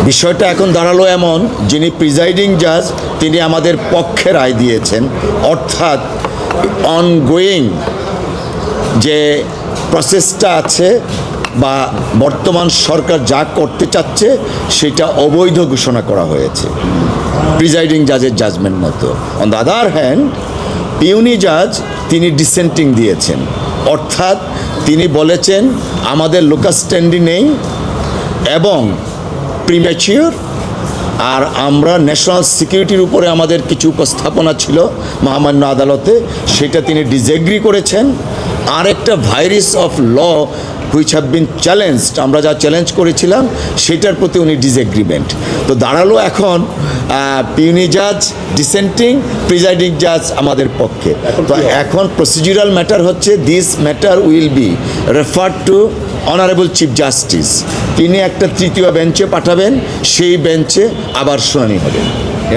বিষয়টা এখন দাঁড়ালো এমন, যিনি প্রিজাইডিং জাজ তিনি আমাদের পক্ষে রায় দিয়েছেন, অর্থাৎ অনগোয়িং যে প্রসেসটা আছে বা বর্তমান সরকার যা করতে চাচ্ছে সেটা অবৈধ ঘোষণা করা হয়েছে প্রিজাইডিং জাজের জাজমেন্ট মতো। অন দ্য আদার হ্যান্ড পিউনি জাজ তিনি ডিসেন্টিং দিয়েছেন, অর্থাৎ তিনি বলেছেন আমাদের লোকাস স্ট্যান্ডি নেই এবং প্রিম্যাচিওর, আর আমরা ন্যাশনাল সিকিউরিটির উপরে আমাদের কিছু উপস্থাপনা ছিল মহামান্য আদালতে, সেটা তিনি ডিসএগ্রি করেছেন। আর একটা virus of law which have been challenged, আমরা যা চ্যালেঞ্জ করেছিলাম সেটার প্রতি উনি ডিসএগ্রিমেন্ট। তো দাঁড়ালো এখন পিউনি জাজ ডিসেন্টিং, প্রিজাইডিং জাজ আমাদের পক্ষে। তো এখন প্রসিডিউরাল ম্যাটার হচ্ছে this matter will be referred to honourable chief justice. তিনি একটা তৃতীয় বেঞ্চে পাঠাবেন, সেই বেঞ্চে আবার শুনানি হবে।